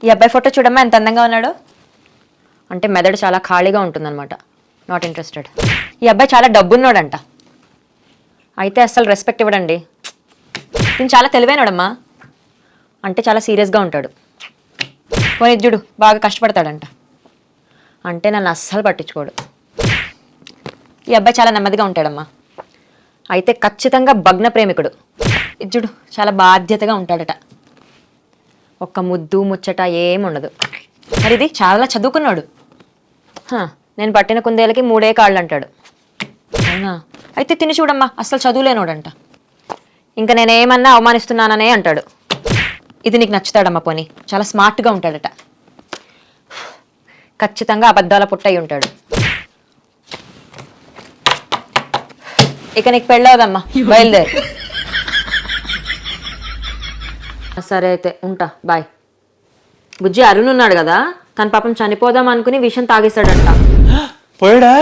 ఈ అబ్బాయి ఫోటో చూడమ్మా ఎంత అందంగా ఉన్నాడు. అంటే మెదడు చాలా ఖాళీగా ఉంటుందన్నమాట. Not interested. ఈ అబ్బాయి చాలా డబ్బున్నాడంట. అయితే అస్సలు రెస్పెక్ట్ ఇవ్వడండి. నేను చాలా తెలివైనడమ్మా. అంటే చాలా సీరియస్గా ఉంటాడు. పోనీ చూడు బాగా కష్టపడతాడంట. అంటే నన్ను అస్సలు పట్టించుకోడు. ఈ అబ్బాయి చాలా నెమ్మదిగా ఉంటాడమ్మా. అయితే ఖచ్చితంగా భగ్న ప్రేమికుడు. చూడు చాలా బాధ్యతగా ఉంటాడట. ఒక్క ముద్దు ముచ్చట ఏముండదు. మరి ఇది చాలా చదువుకున్నాడు. నేను పట్టిన కుందేలకి 3 కాళ్ళు అంటాడు. అవునా? అయితే తిని చూడమ్మా అస్సలు చదువులేనోడంట. ఇంకా నేనేమన్నా అవమానిస్తున్నాననే అంటాడు. ఇది నీకు నచ్చుతాడమ్మా. పోనీ చాలా స్మార్ట్గా ఉంటాడట. ఖచ్చితంగా అబద్ధాల పుట్టయి ఉంటాడు. ఇక నీకు పెళ్ళవదమ్మా, బయలుదేరు. సరే అయితే ఉంటా, బాయ్. బుజ్జి అరుణ్ ఉన్నాడు కదా, తన పాపం చనిపోదాం అనుకుని విషం తాగేశాడంట. పోయాడా?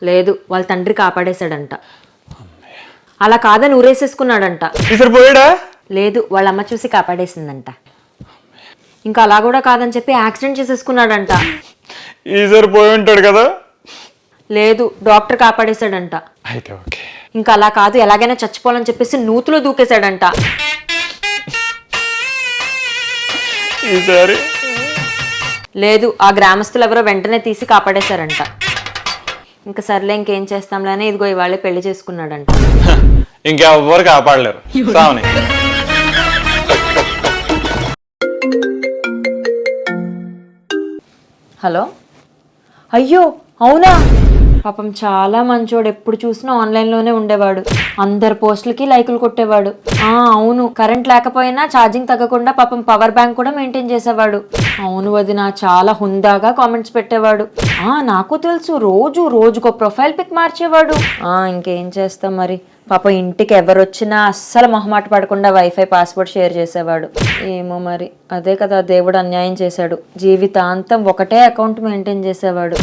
లేదు, వాళ్ళ తండ్రి కాపాడేశాడంట. అలా కాదని ఊరేసేసుకున్నాడంట. పోయాడా? లేదు, వాళ్ళ అమ్మ చూసి కాపాడేసిందంట. ఇంకా అలా కూడా కాదని చెప్పి యాక్సిడెంట్ చేసేసుకున్నాడంట. ఈసారి పోయి ఉంటాడు కదా. లేదు, డాక్టర్ కాపాడేశాడంట. అయితే ఓకే. ఇంకా అలా కాదు ఎలాగైనా చచ్చిపోవాలని చెప్పేసి నూతులో దూకేశాడంట. ఈసారి లేదు, ఆ గ్రామస్తులు ఎవరో వెంటనే తీసి కాపాడేశారంట. ఇంకా సర్లే ఇంకేం చేస్తాంలే అని ఇదిగో ఇవాళే పెళ్లి చేసుకున్నాడంట. ఇంకెవ్వరు కాపాడలేరు. సావని. హలో. అయ్యో అవునా? పాపం చాలా మంచోడు. ఎప్పుడు చూసినా ఆన్లైన్లోనే ఉండేవాడు. అందరు పోస్టులకి లైకులు కొట్టేవాడు. అవును, కరెంట్ లేకపోయినా ఛార్జింగ్ తగ్గకుండా పాపం పవర్ బ్యాంక్ కూడా మెయింటైన్ చేసేవాడు. అవును వదిన, చాలా హుందాగా కామెంట్స్ పెట్టేవాడు. నాకు తెలుసు, రోజుకో ప్రొఫైల్ పిక్ మార్చేవాడు. ఇంకేం చేస్తాం మరి. పాప ఇంటికి ఎవరొచ్చినా అస్సలు మొహమాట పడకుండా వైఫై పాస్వర్డ్ షేర్ చేసేవాడు. ఏమో మరి, అదే కదా దేవుడు అన్యాయం చేశాడు. జీవితాంతం ఒకటే అకౌంట్ మెయింటైన్ చేసేవాడు.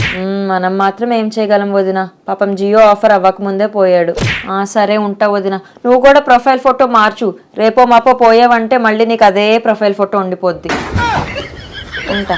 మనం మాత్రం ఏం చేయగలం వదిన. పాపం జియో ఆఫర్ అవ్వకముందే పోయాడు. సరే ఉంటా వదిన. నువ్వు కూడా ప్రొఫైల్ ఫోటో మార్చు. రేపో మాపో పోయావంటే మళ్ళీ నీకు అదే ప్రొఫైల్ ఫోటో ఉండిపోద్ది. ఉంటా.